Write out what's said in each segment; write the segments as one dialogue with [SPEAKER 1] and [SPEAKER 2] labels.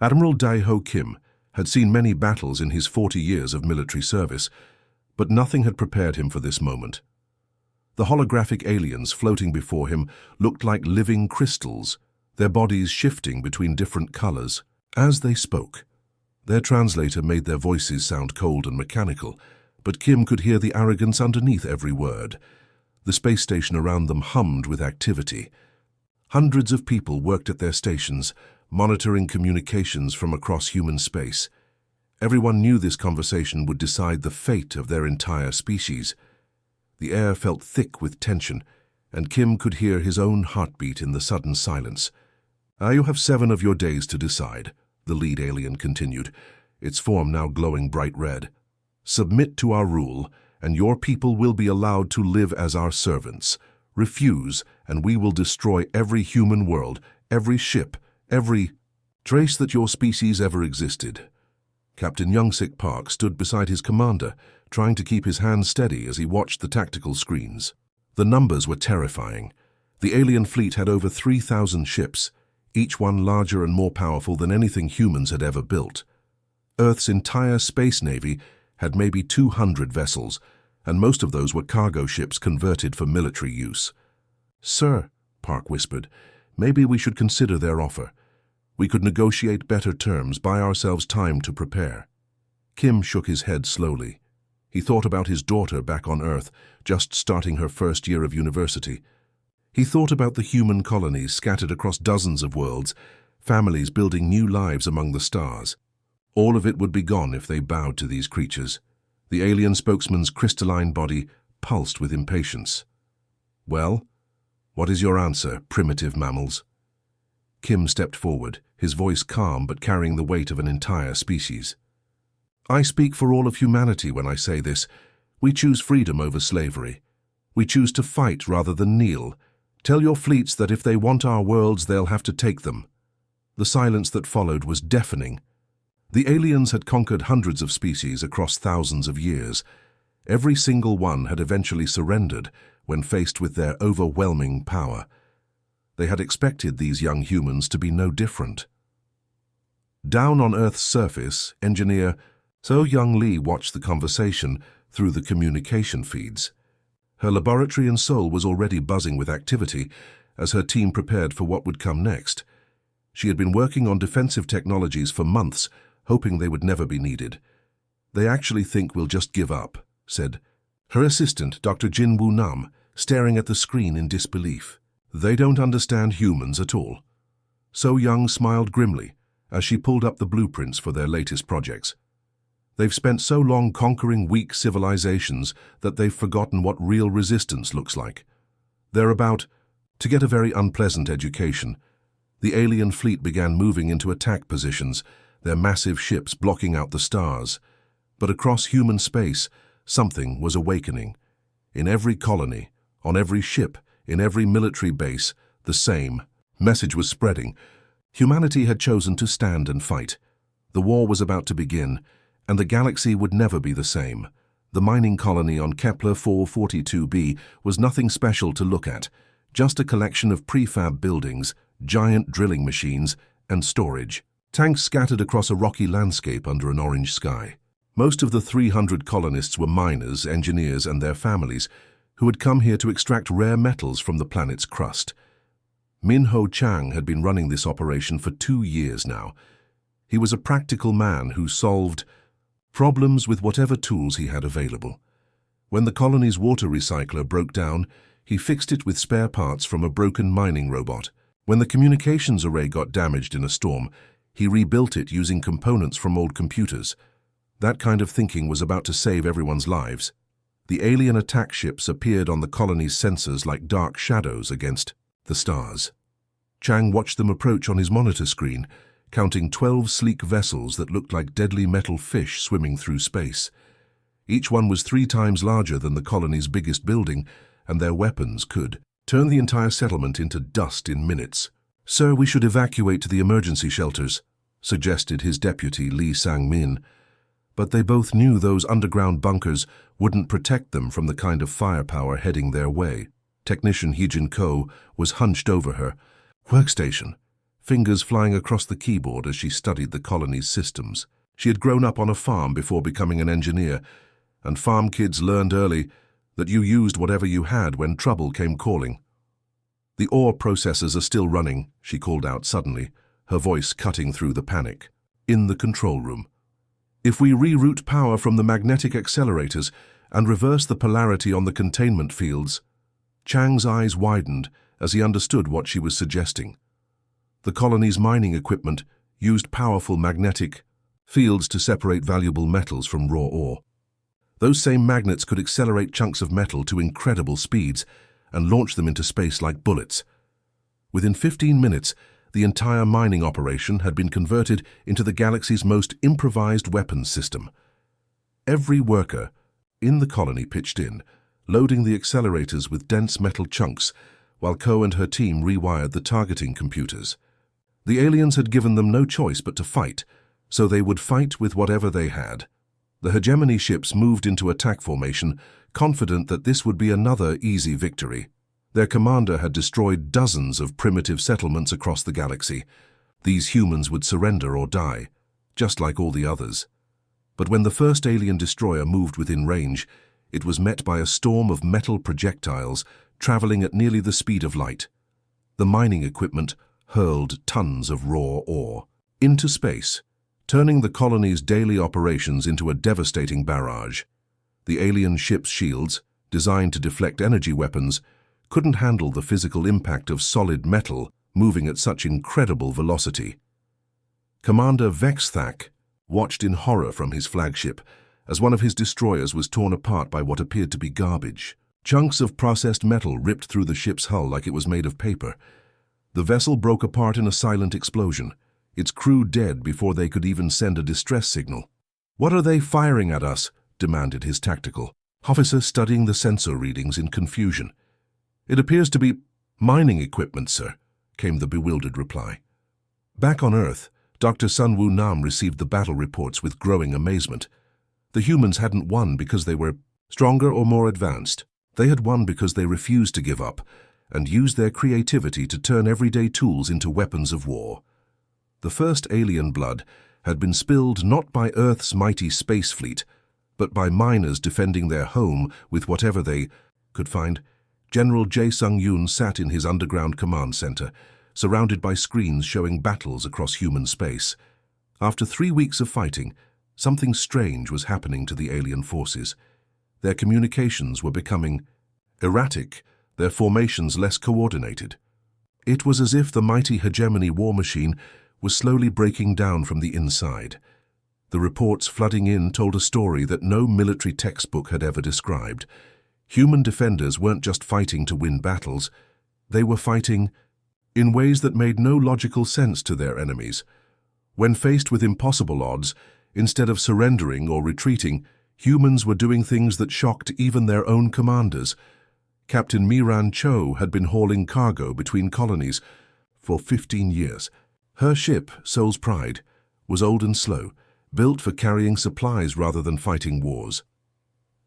[SPEAKER 1] Admiral Dai-ho Kim had seen many battles in his 40 years of military service, but nothing had prepared him for this moment. The holographic aliens floating before him looked like living crystals, their bodies shifting between different colors. As they spoke, their translator made their voices sound cold and mechanical, but Kim could hear the arrogance underneath every word. The space station around them hummed with activity. Hundreds of people worked at their stations, monitoring communications from across human space. Everyone knew this conversation would decide the fate of their entire species. The air felt thick with tension, and Kim could hear his own heartbeat in the sudden silence. "You have 7 of your days to decide," the lead alien continued, its form now glowing bright red. "Submit to our rule, and your people will be allowed to live as our servants. Refuse, and we will destroy every human world, every ship, every trace that your species ever existed." Captain Youngsik Park stood beside his commander, trying to keep his hands steady as he watched the tactical screens. The numbers were terrifying. The alien fleet had over 3,000 ships, each one larger and more powerful than anything humans had ever built. Earth's entire space navy had maybe 200 vessels, and most of those were cargo ships converted for military use. "Sir," Park whispered, "maybe we should consider their offer. We could negotiate better terms, buy ourselves time to prepare." Kim shook his head slowly. He thought about his daughter back on Earth, just starting her first year of university. He thought about the human colonies scattered across dozens of worlds, families building new lives among the stars. All of it would be gone if they bowed to these creatures. The alien spokesman's crystalline body pulsed with impatience. "Well, what is your answer, primitive mammals?" Kim stepped forward, his voice calm but carrying the weight of an entire species. "I speak for all of humanity when I say this. We choose freedom over slavery. We choose to fight rather than kneel. Tell your fleets that if they want our worlds, they'll have to take them." The silence that followed was deafening. The aliens had conquered hundreds of species across thousands of years. Every single one had eventually surrendered when faced with their overwhelming power. They had expected these young humans to be no different. Down on Earth's surface, engineer So-Young Lee watched the conversation through the communication feeds. Her laboratory in Seoul was already buzzing with activity as her team prepared for what would come next. She had been working on defensive technologies for months, hoping they would never be needed. "They actually think we'll just give up," said her assistant, Dr. Jin Woo-nam, staring at the screen in disbelief. "They don't understand humans at all." So-Young smiled grimly as she pulled up the blueprints for their latest projects. "They've spent so long conquering weak civilizations that they've forgotten what real resistance looks like. They're about to get a very unpleasant education." The alien fleet began moving into attack positions, their massive ships blocking out the stars. But across human space, something was awakening. In every colony, on every ship, in every military base, the same message was spreading. Humanity had chosen to stand and fight. The war was about to begin, and the galaxy would never be the same. The mining colony on Kepler 442b was nothing special to look at, just a collection of prefab buildings, giant drilling machines, and storage. Tanks scattered across a rocky landscape under an orange sky. Most of the 300 colonists were miners, engineers, and their families, who had come here to extract rare metals from the planet's crust. Min-Ho Chang had been running this operation for 2 years now. He was a practical man who solved problems with whatever tools he had available. When the colony's water recycler broke down, he fixed it with spare parts from a broken mining robot. When the communications array got damaged in a storm, he rebuilt it using components from old computers. That kind of thinking was about to save everyone's lives. The alien attack ships appeared on the colony's sensors like dark shadows against the stars. Chang watched them approach on his monitor screen, counting 12 sleek vessels that looked like deadly metal fish swimming through space. Each one was 3 times larger than the colony's biggest building, and their weapons could turn the entire settlement into dust in minutes. "Sir, we should evacuate to the emergency shelters," suggested his deputy Lee Sang-min. But they both knew those underground bunkers wouldn't protect them from the kind of firepower heading their way. Technician Hee-jin Ko was hunched over her workstation, fingers flying across the keyboard as she studied the colony's systems. She had grown up on a farm before becoming an engineer, and farm kids learned early that you used whatever you had when trouble came calling. "The ore processors are still running," she called out suddenly, her voice cutting through the panic. "In the control room. If we reroute power from the magnetic accelerators and reverse the polarity on the containment fields..." Chang's eyes widened as he understood what she was suggesting. The colony's mining equipment used powerful magnetic fields to separate valuable metals from raw ore. Those same magnets could accelerate chunks of metal to incredible speeds and launch them into space like bullets. Within 15 minutes, the entire mining operation had been converted into the galaxy's most improvised weapons system. Every worker in the colony pitched in, loading the accelerators with dense metal chunks, while Ko and her team rewired the targeting computers. The aliens had given them no choice but to fight, so they would fight with whatever they had. The hegemony ships moved into attack formation, confident that this would be another easy victory. Their commander had destroyed dozens of primitive settlements across the galaxy. These humans would surrender or die, just like all the others. But when the first alien destroyer moved within range, it was met by a storm of metal projectiles traveling at nearly the speed of light. The mining equipment hurled tons of raw ore into space, turning the colony's daily operations into a devastating barrage. The alien ship's shields, designed to deflect energy weapons, couldn't handle the physical impact of solid metal moving at such incredible velocity. Commander Vexthak watched in horror from his flagship as one of his destroyers was torn apart by what appeared to be garbage. Chunks of processed metal ripped through the ship's hull like it was made of paper. The vessel broke apart in a silent explosion, its crew dead before they could even send a distress signal. "What are they firing at us?" demanded his tactical officer, studying the sensor readings in confusion. "It appears to be mining equipment, sir," came the bewildered reply. Back on Earth, Dr. Sun Wu Nam received the battle reports with growing amazement. The humans hadn't won because they were stronger or more advanced. They had won because they refused to give up and used their creativity to turn everyday tools into weapons of war. The first alien blood had been spilled not by Earth's mighty space fleet, but by miners defending their home with whatever they could find. General Jae Sung-yoon sat in his underground command center, surrounded by screens showing battles across human space. After 3 weeks of fighting, something strange was happening to the alien forces. Their communications were becoming erratic, their formations less coordinated. It was as if the mighty hegemony war machine was slowly breaking down from the inside. The reports flooding in told a story that no military textbook had ever described. Human defenders weren't just fighting to win battles, they were fighting in ways that made no logical sense to their enemies. When faced with impossible odds, instead of surrendering or retreating, humans were doing things that shocked even their own commanders. Captain Miran Cho had been hauling cargo between colonies for 15 years. Her ship, Soul's Pride, was old and slow, built for carrying supplies rather than fighting wars.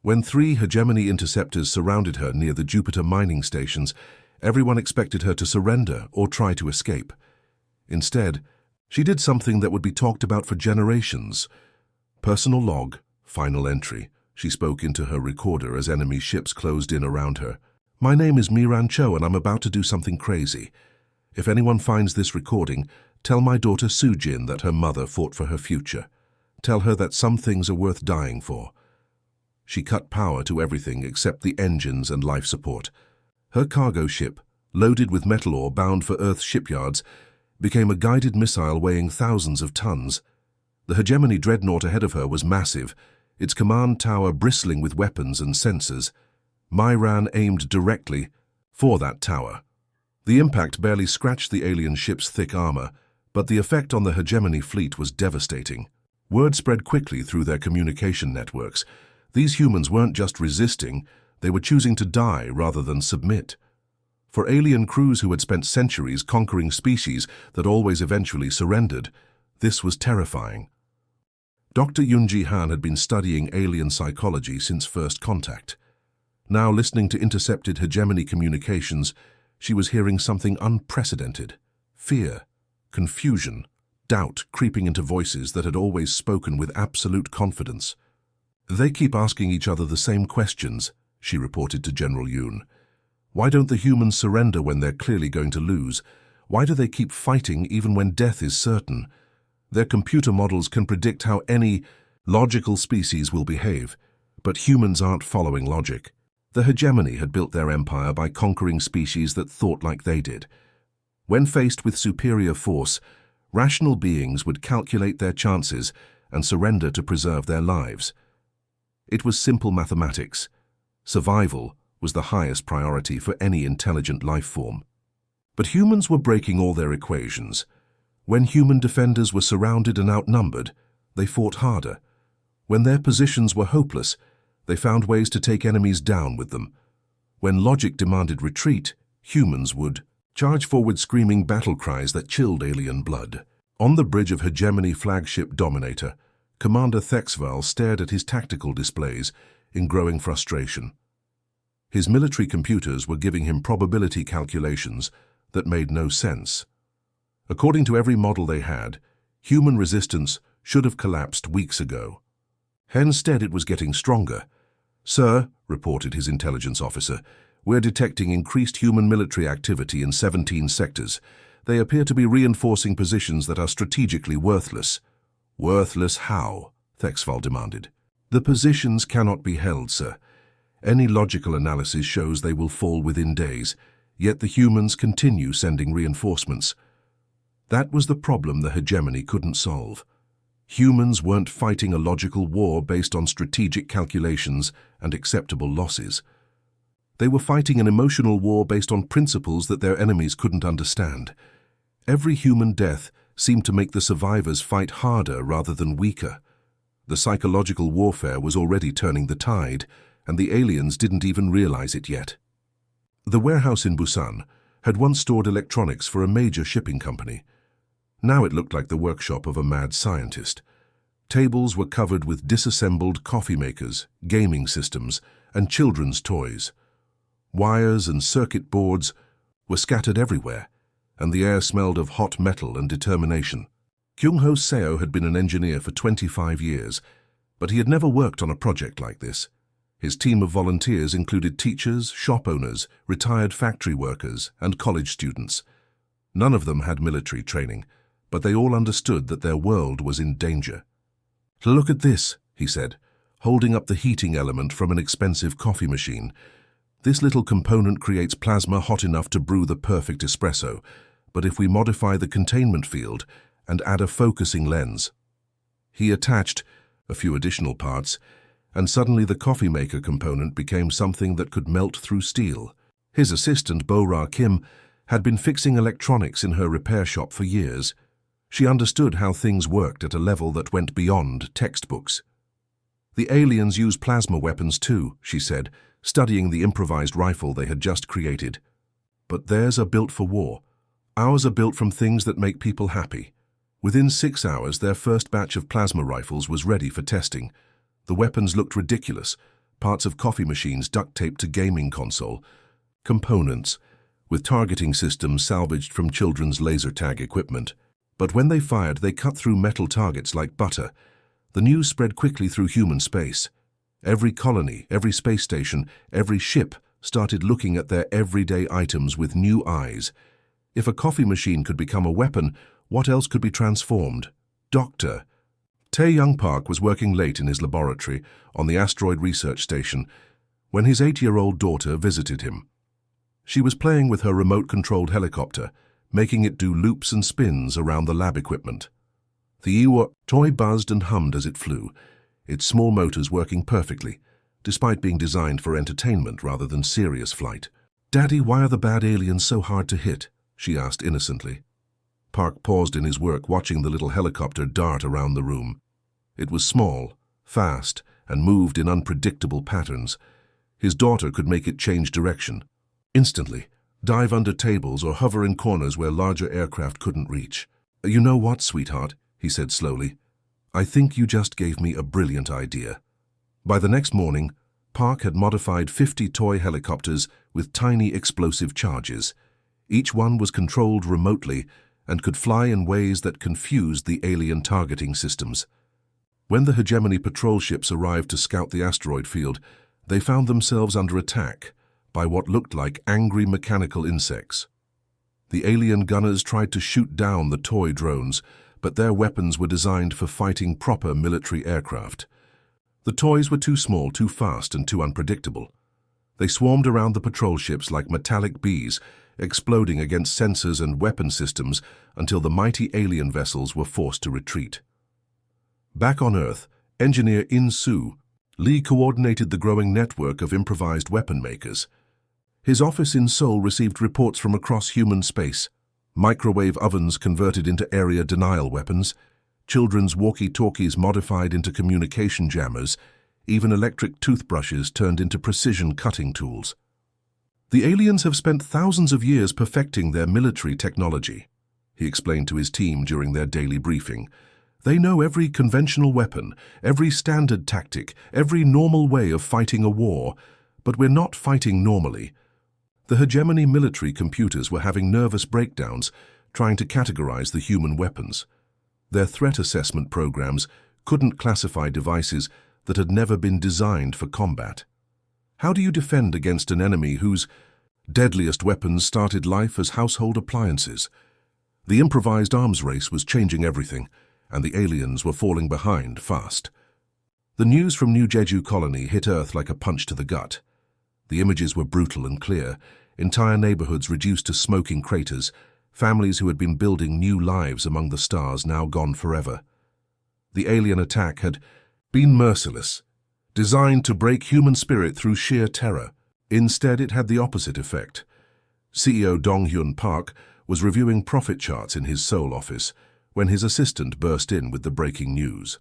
[SPEAKER 1] When 3 hegemony interceptors surrounded her near the Jupiter mining stations, everyone expected her to surrender or try to escape. Instead, she did something that would be talked about for generations. Personal log, final entry. She spoke into her recorder as enemy ships closed in around her. "My name is Miran Cho and I'm about to do something crazy. If anyone finds this recording, tell my daughter Sujin that her mother fought for her future. Tell her that some things are worth dying for." She cut power to everything except the engines and life support. Her cargo ship, loaded with metal ore bound for Earth's shipyards, became a guided missile weighing thousands of tons. The hegemony dreadnought ahead of her was massive, its command tower bristling with weapons and sensors. Myran aimed directly for that tower. The impact barely scratched the alien ship's thick armor, but the effect on the hegemony fleet was devastating. Word spread quickly through their communication networks. These humans weren't just resisting, they were choosing to die rather than submit. For alien crews who had spent centuries conquering species that always eventually surrendered, this was terrifying. Dr. Yunji Han had been studying alien psychology since first contact. Now, listening to intercepted hegemony communications, she was hearing something unprecedented: fear, confusion, doubt creeping into voices that had always spoken with absolute confidence. "They keep asking each other the same questions," she reported to General Yoon. "Why don't the humans surrender when they're clearly going to lose? Why do they keep fighting even when death is certain? Their computer models can predict how any logical species will behave, but humans aren't following logic." The hegemony had built their empire by conquering species that thought like they did. When faced with superior force, rational beings would calculate their chances and surrender to preserve their lives. It was simple mathematics. Survival was the highest priority for any intelligent life form. But humans were breaking all their equations. When human defenders were surrounded and outnumbered, they fought harder. When their positions were hopeless, they found ways to take enemies down with them. When logic demanded retreat, humans would charge forward, screaming battle cries that chilled alien blood. On the bridge of hegemony flagship Dominator, Commander Thexval stared at his tactical displays in growing frustration. His military computers were giving him probability calculations that made no sense. According to every model they had, human resistance should have collapsed weeks ago. Instead, it was getting stronger. "Sir," reported his intelligence officer, "we're detecting increased human military activity in 17 sectors. They appear to be reinforcing positions that are strategically worthless." "Worthless how?" Thexval demanded. "The positions cannot be held, sir. Any logical analysis shows they will fall within days, yet the humans continue sending reinforcements." That was the problem the hegemony couldn't solve. Humans weren't fighting a logical war based on strategic calculations and acceptable losses. They were fighting an emotional war based on principles that their enemies couldn't understand. Every human death seemed to make the survivors fight harder rather than weaker. The psychological warfare was already turning the tide, and the aliens didn't even realize it yet. The warehouse in Busan had once stored electronics for a major shipping company. Now it looked like the workshop of a mad scientist. Tables were covered with disassembled coffee makers, gaming systems, and children's toys. Wires and circuit boards were scattered everywhere, and the air smelled of hot metal and determination. Kyung-ho Seo had been an engineer for 25 years, but he had never worked on a project like this. His team of volunteers included teachers, shop owners, retired factory workers, and college students. None of them had military training, but they all understood that their world was in danger. "Look at this," he said, holding up the heating element from an expensive coffee machine. "This little component creates plasma hot enough to brew the perfect espresso, but if we modify the containment field and add a focusing lens." He attached a few additional parts, and suddenly the coffee maker component became something that could melt through steel. His assistant, Bo-Ra Kim, had been fixing electronics in her repair shop for years. She understood how things worked at a level that went beyond textbooks. "The aliens use plasma weapons too," she said, studying the improvised rifle they had just created. "But theirs are built for war. Ours are built from things that make people happy." Within 6 hours, their first batch of plasma rifles was ready for testing. The weapons looked ridiculous, parts of coffee machines duct-taped to gaming console, components, with targeting systems salvaged from children's laser tag equipment. But when they fired, they cut through metal targets like butter. The news spread quickly through human space. Every colony, every space station, every ship started looking at their everyday items with new eyes. If a coffee machine could become a weapon, what else could be transformed? Doctor. Tae-Young Park was working late in his laboratory on the asteroid research station when his 8-year-old daughter visited him. She was playing with her remote-controlled helicopter, making it do loops and spins around the lab equipment. The Ewok toy buzzed and hummed as it flew, its small motors working perfectly, despite being designed for entertainment rather than serious flight. "Daddy, why are the bad aliens so hard to hit?" she asked innocently. Park paused in his work, watching the little helicopter dart around the room. It was small, fast, and moved in unpredictable patterns. His daughter could make it change direction instantly, dive under tables or hover in corners where larger aircraft couldn't reach. "You know what, sweetheart?" he said slowly. "I think you just gave me a brilliant idea." By the next morning, Park had modified 50 toy helicopters with tiny explosive charges. Each one was controlled remotely and could fly in ways that confused the alien targeting systems. When the hegemony patrol ships arrived to scout the asteroid field, they found themselves under attack by what looked like angry mechanical insects. The alien gunners tried to shoot down the toy drones, but their weapons were designed for fighting proper military aircraft. The toys were too small, too fast, and too unpredictable. They swarmed around the patrol ships like metallic bees, exploding against sensors and weapon systems until the mighty alien vessels were forced to retreat. Back on Earth, engineer In Su Lee coordinated the growing network of improvised weapon makers. His office in Seoul received reports from across human space: microwave ovens converted into area denial weapons, children's walkie-talkies modified into communication jammers, even electric toothbrushes turned into precision cutting tools. The aliens have spent thousands of years perfecting their military technology, he explained to his team during their daily briefing. They know every conventional weapon, every standard tactic, every normal way of fighting a war, but we're not fighting normally. The hegemony military computers were having nervous breakdowns trying to categorize the human weapons. Their threat assessment programs couldn't classify devices that had never been designed for combat. How do you defend against an enemy whose deadliest weapons started life as household appliances? The improvised arms race was changing everything, and the aliens were falling behind fast. The news from New Jeju colony hit Earth like a punch to the gut. The images were brutal and clear, entire neighborhoods reduced to smoking craters, families who had been building new lives among the stars now gone forever. The alien attack had been merciless, designed to break human spirit through sheer terror. Instead, it had the opposite effect. CEO Dong-hyun Park was reviewing profit charts in his Seoul office when his assistant burst in with the breaking news.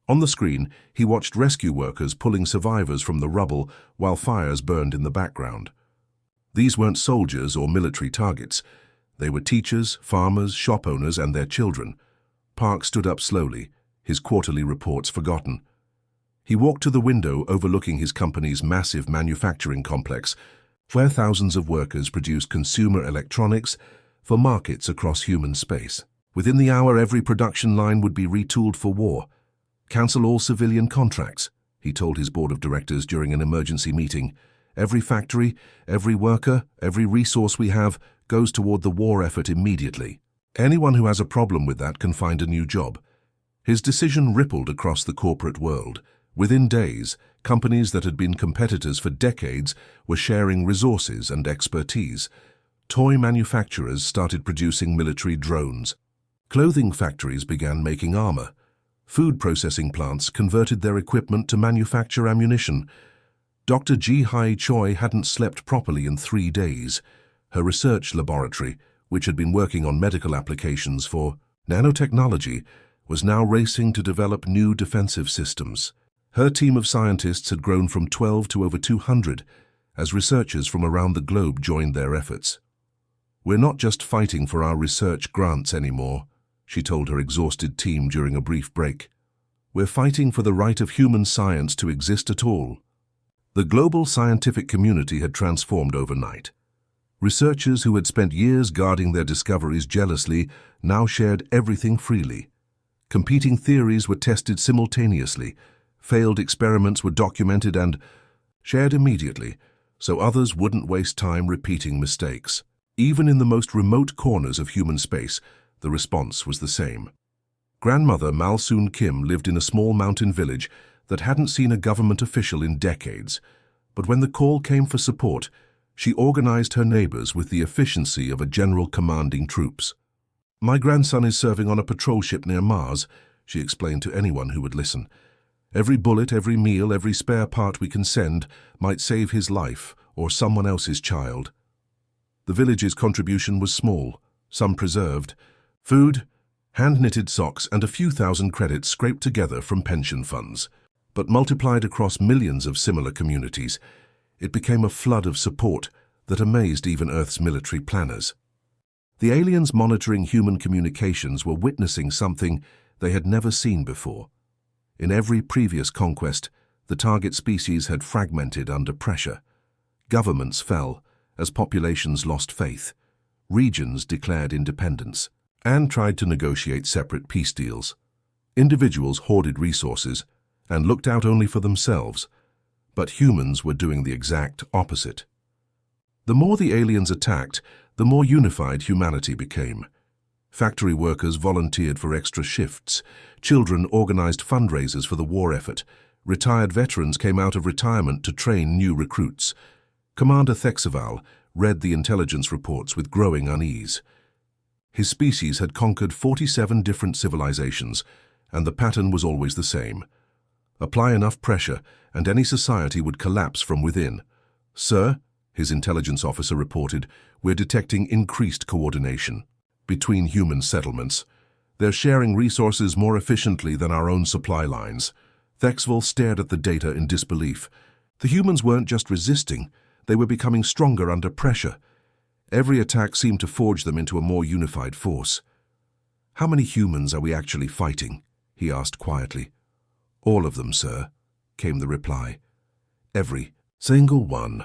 [SPEAKER 1] On the screen, he watched rescue workers pulling survivors from the rubble while fires burned in the background. These weren't soldiers or military targets. They were teachers, farmers, shop owners, and their children. Park stood up slowly, his quarterly reports forgotten. He walked to the window overlooking his company's massive manufacturing complex, where thousands of workers produced consumer electronics for markets across human space. Within the hour, every production line would be retooled for war. Cancel all civilian contracts, he told his board of directors during an emergency meeting. Every factory, every worker, every resource we have goes toward the war effort immediately. Anyone who has a problem with that can find a new job. His decision rippled across the corporate world. Within days, companies that had been competitors for decades were sharing resources and expertise. Toy manufacturers started producing military drones. Clothing factories began making armor. Food processing plants converted their equipment to manufacture ammunition. Dr. Ji-hai Choi hadn't slept properly in 3 days. Her research laboratory, which had been working on medical applications for nanotechnology, was now racing to develop new defensive systems. Her team of scientists had grown from 12 to over 200 as researchers from around the globe joined their efforts. "We're not just fighting for our research grants anymore," she told her exhausted team during a brief break. "We're fighting for the right of human science to exist at all." The global scientific community had transformed overnight. Researchers who had spent years guarding their discoveries jealously now shared everything freely. Competing theories were tested simultaneously, failed experiments were documented and shared immediately, so others wouldn't waste time repeating mistakes. Even in the most remote corners of human space, the response was the same. Grandmother Malsoon Kim lived in a small mountain village that hadn't seen a government official in decades, but when the call came for support, she organized her neighbors with the efficiency of a general commanding troops. "My grandson is serving on a patrol ship near Mars," she explained to anyone who would listen. "Every bullet, every meal, every spare part we can send might save his life or someone else's child." The village's contribution was small, some preserved. Food, hand-knitted socks, and a few thousand credits scraped together from pension funds. But multiplied across millions of similar communities, it became a flood of support that amazed even Earth's military planners. The aliens monitoring human communications were witnessing something they had never seen before. In every previous conquest, the target species had fragmented under pressure. Governments fell as populations lost faith. Regions declared independence and tried to negotiate separate peace deals. Individuals hoarded resources and looked out only for themselves, but humans were doing the exact opposite. The more the aliens attacked, the more unified humanity became. Factory workers volunteered for extra shifts, children organized fundraisers for the war effort, retired veterans came out of retirement to train new recruits. Commander Thexeval read the intelligence reports with growing unease. His species had conquered 47 different civilizations, and the pattern was always the same. Apply enough pressure, and any society would collapse from within. "Sir," his intelligence officer reported, "we're detecting increased coordination between human settlements. They're sharing resources more efficiently than our own supply lines." Thexeval stared at the data in disbelief. The humans weren't just resisting, they were becoming stronger under pressure. Every attack seemed to forge them into a more unified force. "How many humans are we actually fighting?" he asked quietly. "All of them, sir," came the reply. "Every single one."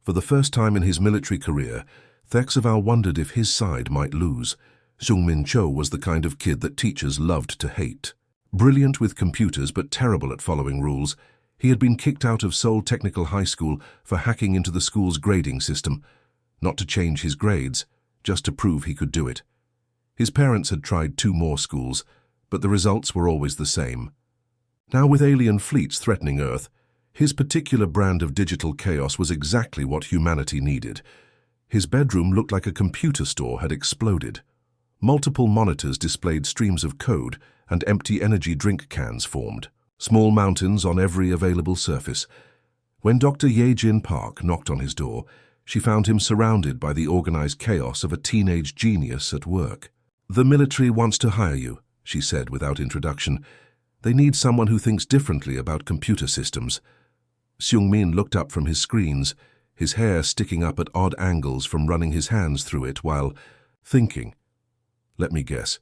[SPEAKER 1] For the first time in his military career, Thexeval wondered if his side might lose. Seung-min Cho was the kind of kid that teachers loved to hate. Brilliant with computers but terrible at following rules, he had been kicked out of Seoul Technical High School for hacking into the school's grading system. Not to change his grades, just to prove he could do it. His parents had tried 2 more schools, but the results were always the same. Now with alien fleets threatening Earth, his particular brand of digital chaos was exactly what humanity needed. His bedroom looked like a computer store had exploded. Multiple monitors displayed streams of code, and empty energy drink cans formed. Small mountains on every available surface. When Dr. Ye-Jin Park knocked on his door, she found him surrounded by the organized chaos of a teenage genius at work. "The military wants to hire you," she said without introduction. "They need someone who thinks differently about computer systems." Seung-min looked up from his screens, his hair sticking up at odd angles from running his hands through it while thinking. "Let me guess.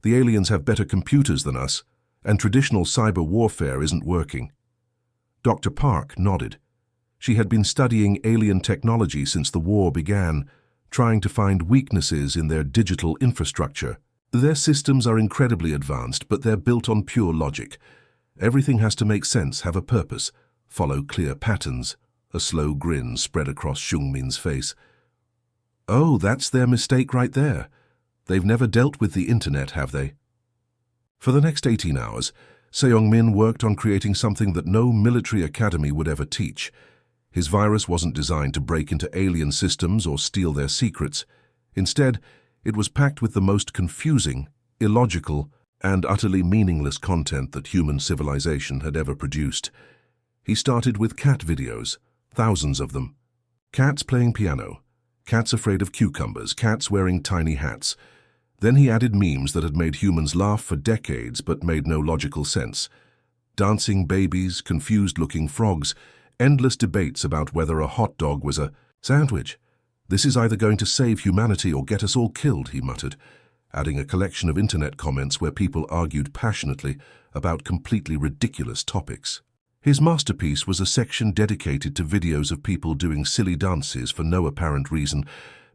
[SPEAKER 1] The aliens have better computers than us, and traditional cyber warfare isn't working." Dr. Park nodded. She had been studying alien technology since the war began, trying to find weaknesses in their digital infrastructure. "Their systems are incredibly advanced, but they're built on pure logic. Everything has to make sense, have a purpose, follow clear patterns." A slow grin spread across Seung-min's face. "Oh, that's their mistake right there. They've never dealt with the internet, have they?" For the next 18 hours, Seung-min worked on creating something that no military academy would ever teach. His virus wasn't designed to break into alien systems or steal their secrets. Instead, it was packed with the most confusing, illogical, and utterly meaningless content that human civilization had ever produced. He started with cat videos, thousands of them. Cats playing piano, cats afraid of cucumbers, cats wearing tiny hats. Then he added memes that had made humans laugh for decades but made no logical sense. Dancing babies, confused-looking frogs, endless debates about whether a hot dog was a sandwich. "This is either going to save humanity or get us all killed," he muttered, adding a collection of internet comments where people argued passionately about completely ridiculous topics. His masterpiece was a section dedicated to videos of people doing silly dances for no apparent reason,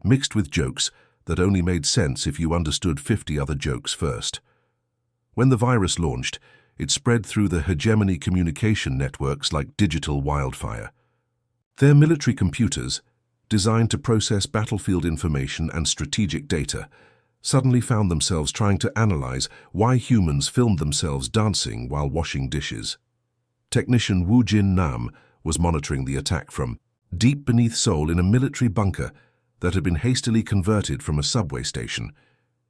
[SPEAKER 1] mixed with jokes that only made sense if you understood 50 other jokes first. When the virus launched, it spread through the hegemony communication networks like digital wildfire. Their military computers, designed to process battlefield information and strategic data, suddenly found themselves trying to analyze why humans filmed themselves dancing while washing dishes. Technician Woo Jin Nam was monitoring the attack from deep beneath Seoul in a military bunker that had been hastily converted from a subway station.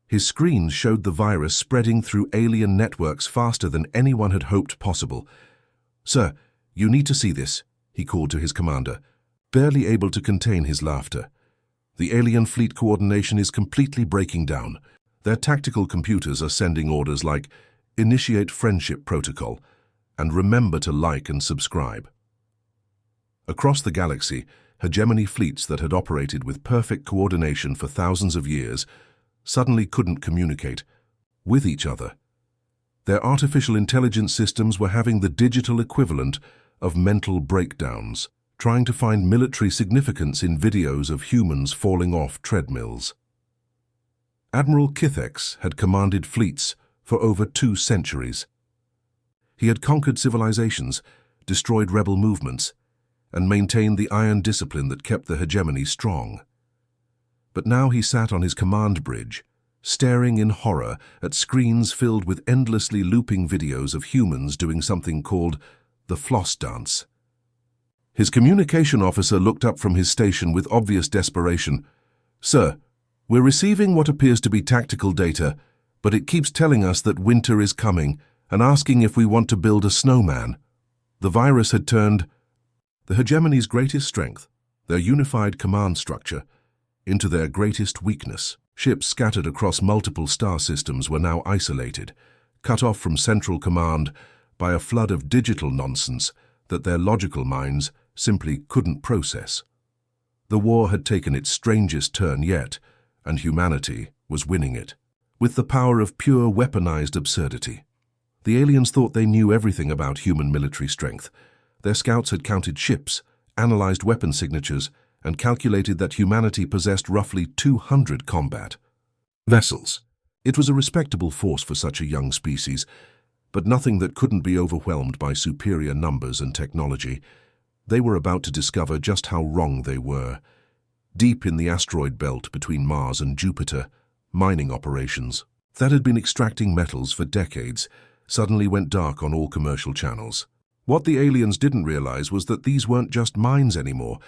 [SPEAKER 1] His screens showed the virus spreading through alien networks faster than anyone had hoped possible. "Sir, you need to see this," he called to his commander, barely able to contain his laughter. "The alien fleet coordination is completely breaking down. Their tactical computers are sending orders like, 'Initiate friendship protocol,' and 'remember to like and subscribe.'" Across the galaxy, hegemony fleets that had operated with perfect coordination for thousands of years suddenly couldn't communicate with each other. Their artificial intelligence systems were having the digital equivalent of mental breakdowns, trying to find military significance in videos of humans falling off treadmills. Admiral Kithex had commanded fleets for over 2 centuries. He had conquered civilizations, destroyed rebel movements, and maintained the iron discipline that kept the hegemony strong. But now he sat on his command bridge, staring in horror at screens filled with endlessly looping videos of humans doing something called the floss dance. His communication officer looked up from his station with obvious desperation. "Sir, we're receiving what appears to be tactical data, but it keeps telling us that winter is coming and asking if we want to build a snowman." The virus had turned the hegemony's greatest strength, their unified command structure, into their greatest weakness. Ships scattered across multiple star systems were now isolated, cut off from central command by a flood of digital nonsense that their logical minds simply couldn't process. The war had taken its strangest turn yet, and humanity was winning it, with the power of pure weaponized absurdity. The aliens thought they knew everything about human military strength. Their scouts had counted ships, analyzed weapon signatures, and calculated that humanity possessed roughly 200 combat vessels. It was a respectable force for such a young species, but nothing that couldn't be overwhelmed by superior numbers and technology. They were about to discover just how wrong they were. Deep in the asteroid belt between Mars and Jupiter, mining operations that had been extracting metals for decades suddenly went dark on all commercial channels. What the aliens didn't realize was that these weren't just mines anymore.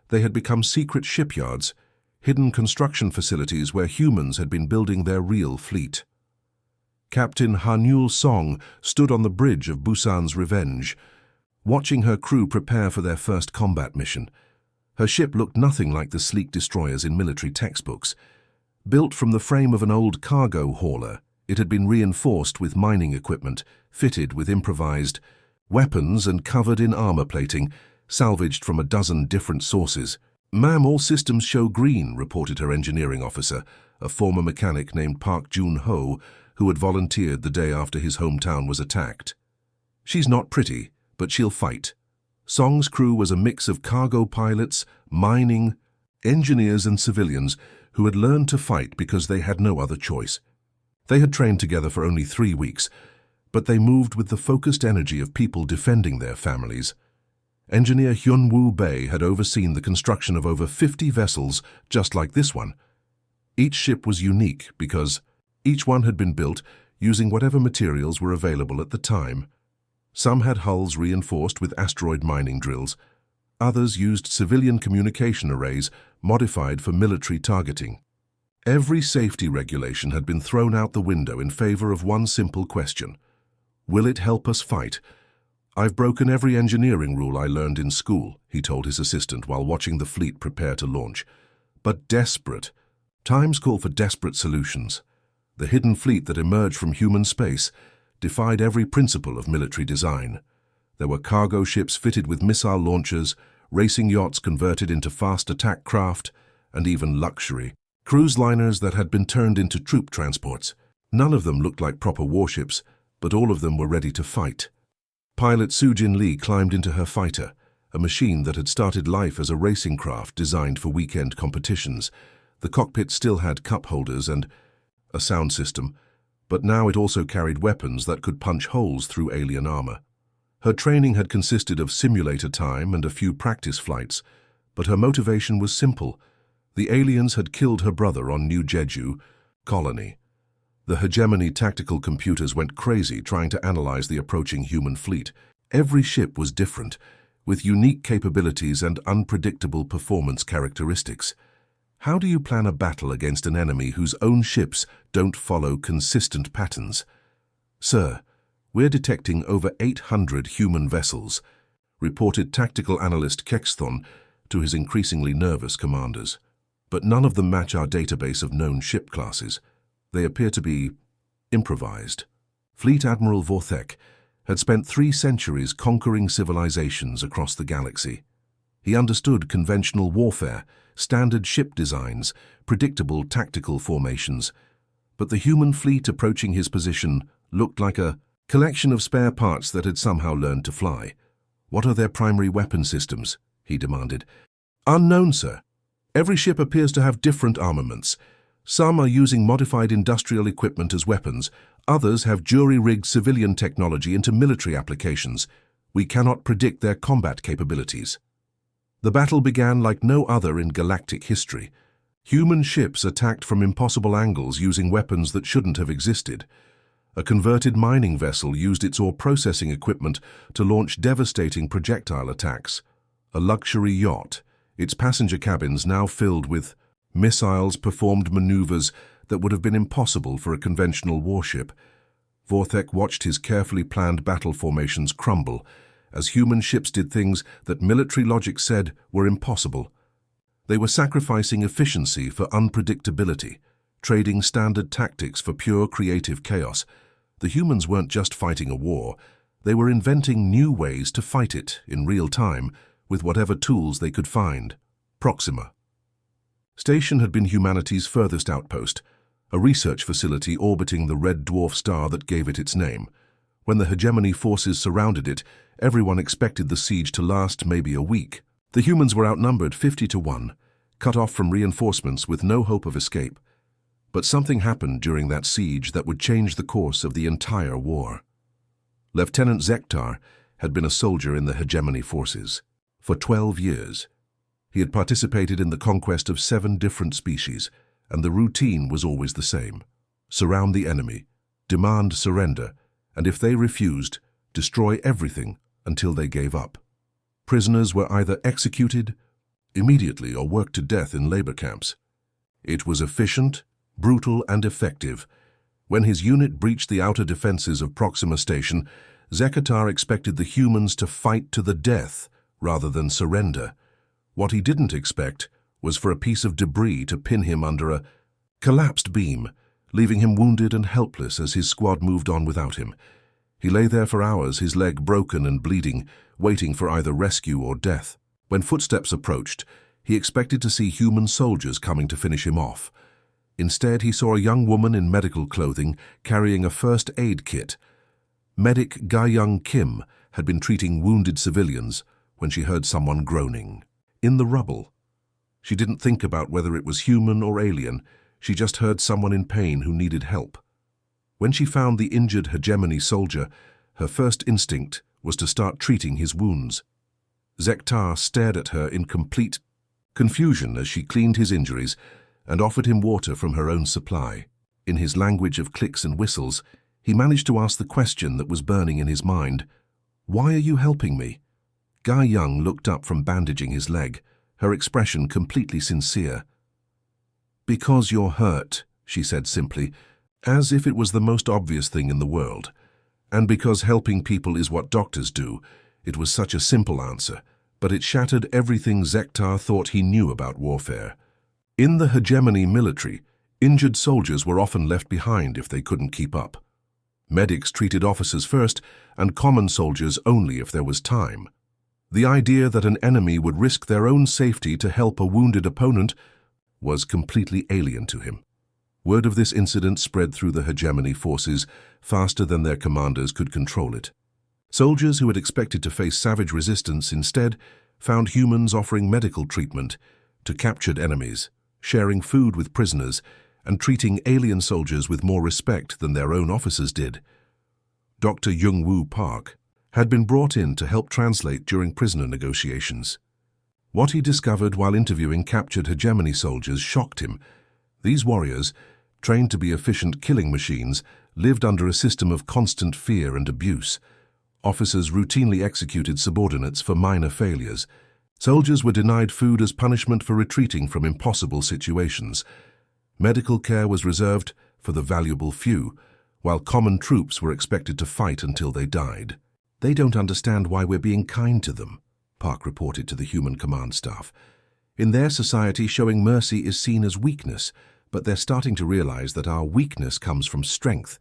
[SPEAKER 1] They had become secret shipyards, hidden construction facilities where humans had been building their real fleet. Captain Hanul Song stood on the bridge of Busan's Revenge, watching her crew prepare for their first combat mission. Her ship looked nothing like the sleek destroyers in military textbooks. Built from the frame of an old cargo hauler, it had been reinforced with mining equipment, fitted with improvised weapons and covered in armor plating, salvaged from a dozen different sources. "Ma'am, all systems show green," reported her engineering officer, a former mechanic named Park Jun-ho, who had volunteered the day after his hometown was attacked. "She's not pretty, but she'll fight." Song's crew was a mix of cargo pilots, mining, engineers and civilians who had learned to fight because they had no other choice. They had trained together for only 3 weeks, but they moved with the focused energy of people defending their families. Engineer Hyun-woo Bae had overseen the construction of over 50 vessels just like this one. Each ship was unique because each one had been built using whatever materials were available at the time. Some had hulls reinforced with asteroid mining drills. Others used civilian communication arrays modified for military targeting. Every safety regulation had been thrown out the window in favor of one simple question: will it help us fight? "I've broken every engineering rule I learned in school," he told his assistant while watching the fleet prepare to launch. But desperate. Times call for desperate solutions. The hidden fleet that emerged from human space defied every principle of military design. There were cargo ships fitted with missile launchers, racing yachts converted into fast attack craft, and even luxury cruise liners that had been turned into troop transports. None of them looked like proper warships, but all of them were ready to fight. Pilot Soo-Jin Lee climbed into her fighter, a machine that had started life as a racing craft designed for weekend competitions. The cockpit still had cup holders and a sound system, but now it also carried weapons that could punch holes through alien armor. Her training had consisted of simulator time and a few practice flights, but her motivation was simple. The aliens had killed her brother on New Jeju colony. The hegemony tactical computers went crazy trying to analyze the approaching human fleet. Every ship was different, with unique capabilities and unpredictable performance characteristics. How do you plan a battle against an enemy whose own ships don't follow consistent patterns? "Sir, we're detecting over 800 human vessels," reported tactical analyst Kexthon to his increasingly nervous commanders. "But none of them match our database of known ship classes. They appear to be improvised." Fleet Admiral Vorthek had spent 3 centuries conquering civilizations across the galaxy. He understood conventional warfare, standard ship designs, predictable tactical formations. But the human fleet approaching his position looked like a collection of spare parts that had somehow learned to fly. "What are their primary weapon systems?" he demanded. "Unknown, sir. Every ship appears to have different armaments. Some are using modified industrial equipment as weapons. Others have jury-rigged civilian technology into military applications. We cannot predict their combat capabilities. The battle began like no other in galactic history. Human ships attacked from impossible angles using weapons that shouldn't have existed. A converted mining vessel used its ore processing equipment to launch devastating projectile attacks. A luxury yacht, its passenger cabins now filled with missiles, performed maneuvers that would have been impossible for a conventional warship. Vorthek watched his carefully planned battle formations crumble as human ships did things that military logic said were impossible. They were sacrificing efficiency for unpredictability, trading standard tactics for pure creative chaos. The humans weren't just fighting a war, they were inventing new ways to fight it in real time with whatever tools they could find. Proxima Station had been humanity's furthest outpost, a research facility orbiting the red dwarf star that gave it its name. When the hegemony forces surrounded it, everyone expected the siege to last maybe a week. The humans were outnumbered 50-1, cut off from reinforcements with no hope of escape. But something happened during that siege that would change the course of the entire war. Lieutenant Zektar had been a soldier in the hegemony forces for 12 years. He had participated in the conquest of 7 different species, and the routine was always the same. Surround the enemy, demand surrender, and if they refused, destroy everything until they gave up. Prisoners were either executed immediately or worked to death in labor camps. It was efficient, brutal, and effective. When his unit breached the outer defenses of Proxima Station, Zekatar expected the humans to fight to the death rather than surrender. What he didn't expect was for a piece of debris to pin him under a collapsed beam, leaving him wounded and helpless as his squad moved on without him. He lay there for hours, his leg broken and bleeding, waiting for either rescue or death. When footsteps approached, he expected to see human soldiers coming to finish him off. Instead, he saw a young woman in medical clothing carrying a first aid kit. Medic Ga-young Kim had been treating wounded civilians when she heard someone groaning. In the rubble. She didn't think about whether it was human or alien, she just heard someone in pain who needed help. When she found the injured hegemony soldier, her first instinct was to start treating his wounds. Zektar stared at her in complete confusion as she cleaned his injuries and offered him water from her own supply. In his language of clicks and whistles, he managed to ask the question that was burning in his mind. "Why are you helping me?" Ga-young looked up from bandaging his leg, her expression completely sincere. "Because you're hurt," she said simply, as if it was the most obvious thing in the world. And because helping people is what doctors do. It was such a simple answer, but it shattered everything Zektar thought he knew about warfare. In the hegemony military, injured soldiers were often left behind if they couldn't keep up. Medics treated officers first, and common soldiers only if there was time. The idea that an enemy would risk their own safety to help a wounded opponent was completely alien to him. Word of this incident spread through the hegemony forces faster than their commanders could control it. Soldiers who had expected to face savage resistance instead found humans offering medical treatment to captured enemies, sharing food with prisoners, and treating alien soldiers with more respect than their own officers did. Dr. Young-woo Park had been brought in to help translate during prisoner negotiations. What he discovered while interviewing captured hegemony soldiers shocked him. These warriors, trained to be efficient killing machines, lived under a system of constant fear and abuse. Officers routinely executed subordinates for minor failures. Soldiers were denied food as punishment for retreating from impossible situations. Medical care was reserved for the valuable few, while common troops were expected to fight until they died. "They don't understand why we're being kind to them," Park reported to the human command staff. "In their society, showing mercy is seen as weakness, but they're starting to realize that our weakness comes from strength,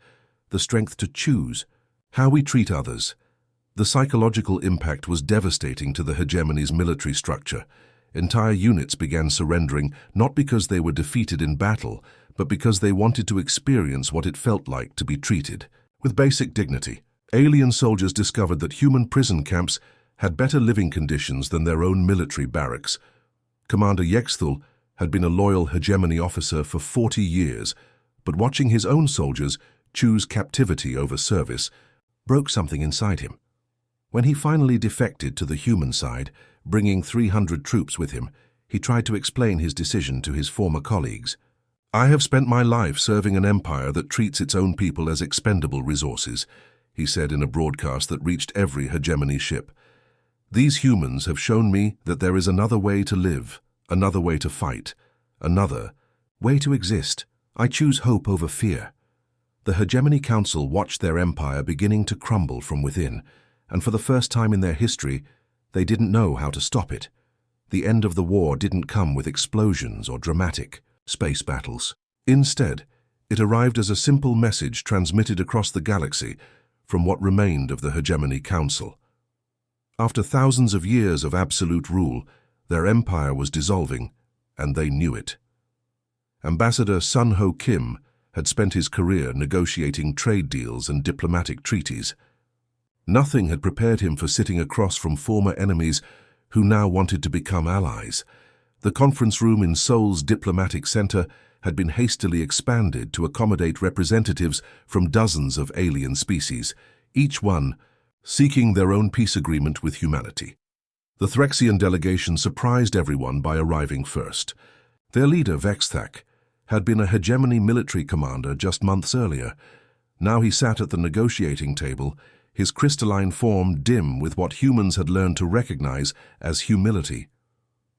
[SPEAKER 1] the strength to choose how we treat others." The psychological impact was devastating to the hegemony's military structure. Entire units began surrendering not because they were defeated in battle, but because they wanted to experience what it felt like to be treated with basic dignity. Alien soldiers discovered that human prison camps had better living conditions than their own military barracks. Commander Yexthul had been a loyal hegemony officer for 40 years, but watching his own soldiers choose captivity over service broke something inside him. When he finally defected to the human side, bringing 300 troops with him, he tried to explain his decision to his former colleagues. "I have spent my life serving an empire that treats its own people as expendable resources," he said in a broadcast that reached every hegemony ship. "These humans have shown me that there is another way to live, another way to fight, another way to exist. I choose hope over fear." The Hegemony Council watched their empire beginning to crumble from within, and for the first time in their history, they didn't know how to stop it. The end of the war didn't come with explosions or dramatic space battles. Instead, it arrived as a simple message transmitted across the galaxy from what remained of the Hegemony Council. After thousands of years of absolute rule, their empire was dissolving, and they knew it. Ambassador Sun Ho Kim had spent his career negotiating trade deals and diplomatic treaties. Nothing had prepared him for sitting across from former enemies who now wanted to become allies. The conference room in Seoul's diplomatic center had been hastily expanded to accommodate representatives from dozens of alien species, each one seeking their own peace agreement with humanity. The Threxian delegation surprised everyone by arriving first. Their leader, Vexthak, had been a hegemony military commander just months earlier. Now he sat at the negotiating table, his crystalline form dim with what humans had learned to recognize as humility.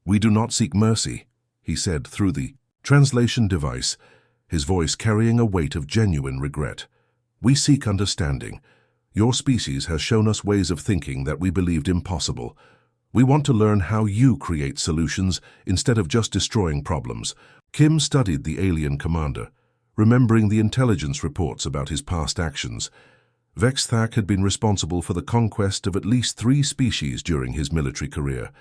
[SPEAKER 1] "We do not seek mercy," he said through the translation device, his voice carrying a weight of genuine regret. "We seek understanding. Your species has shown us ways of thinking that we believed impossible. We want to learn how you create solutions instead of just destroying problems." Kim studied the alien commander, remembering the intelligence reports about his past actions. Vexthak had been responsible for the conquest of at least 3 species during his military career,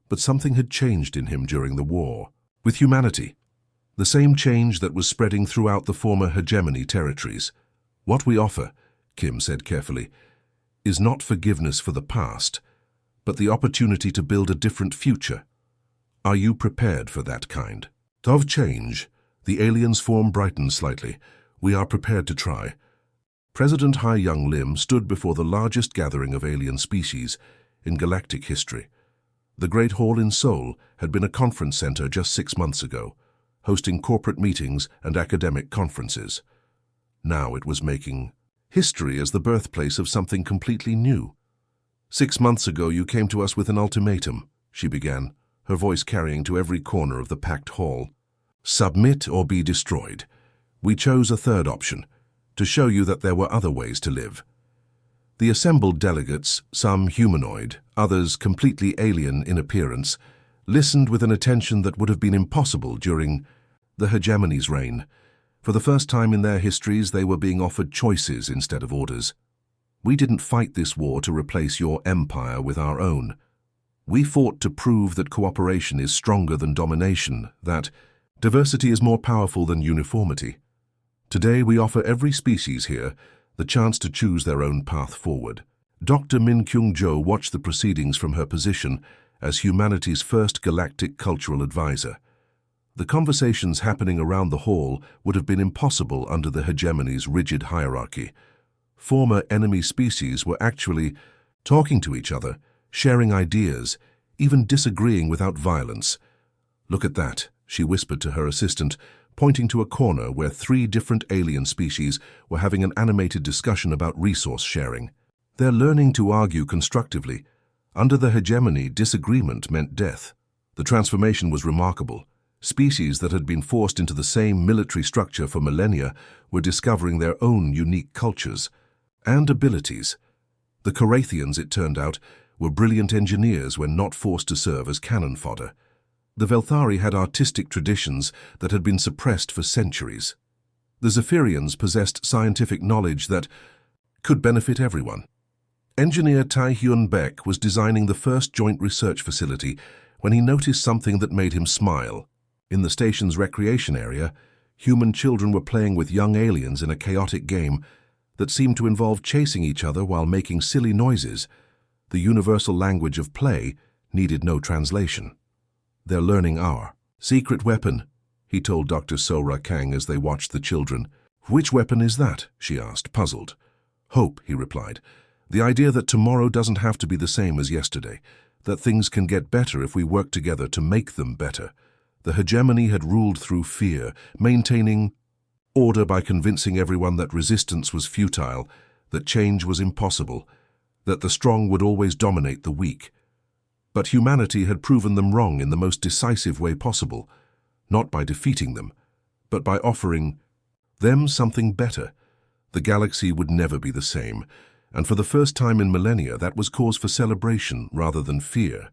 [SPEAKER 1] but something had changed in him during the war. With humanity, the same change that was spreading throughout the former hegemony territories. "What we offer," Kim said carefully, "is not forgiveness for the past, but the opportunity to build a different future. Are you prepared for that kind of change?" The alien's form brightened slightly. "We are prepared to try." President Hai Young Lim stood before the largest gathering of alien species in galactic history. The Great Hall in Seoul had been a conference center just 6 months ago, hosting corporate meetings and academic conferences. Now it was making history as the birthplace of something completely new. "6 months ago you came to us with an ultimatum," she began, her voice carrying to every corner of the packed hall. "Submit or be destroyed. We chose a third option, to show you that there were other ways to live." The assembled delegates, some humanoid, others completely alien in appearance, listened with an attention that would have been impossible during the hegemony's reign. For the first time in their histories, they were being offered choices instead of orders. "We didn't fight this war to replace your empire with our own. We fought to prove that cooperation is stronger than domination, that diversity is more powerful than uniformity. Today we offer every species here the chance to choose their own path forward." Dr. Min Kyung-jo watched the proceedings from her position as humanity's first galactic cultural advisor. The conversations happening around the hall would have been impossible under the hegemony's rigid hierarchy. Former enemy species were actually talking to each other, sharing ideas, even disagreeing without violence. "Look at that," she whispered to her assistant, pointing to a corner where 3 different alien species were having an animated discussion about resource sharing. "They're learning to argue constructively. Under the hegemony, disagreement meant death." The transformation was remarkable. Species that had been forced into the same military structure for millennia were discovering their own unique cultures and abilities. The Korathians, it turned out, were brilliant engineers when not forced to serve as cannon fodder. The Velthari had artistic traditions that had been suppressed for centuries. The Zephyrians possessed scientific knowledge that could benefit everyone. Engineer Tai Hyun Baek was designing the first joint research facility when he noticed something that made him smile. In the station's recreation area, human children were playing with young aliens in a chaotic game that seemed to involve chasing each other while making silly noises. The universal language of play needed no translation. "They're learning our Secret weapon, he told Dr. Sora Kang as they watched the children. Which weapon is that? She asked, puzzled. Hope, he replied. The idea that tomorrow doesn't have to be the same as yesterday, that things can get better if we work together to make them better. The hegemony had ruled through fear, maintaining order by convincing everyone that resistance was futile, that change was impossible, that the strong would always dominate the weak. But humanity had proven them wrong in the most decisive way possible, not by defeating them, but by offering them something better. The galaxy would never be the same, and for the first time in millennia that was cause for celebration rather than fear.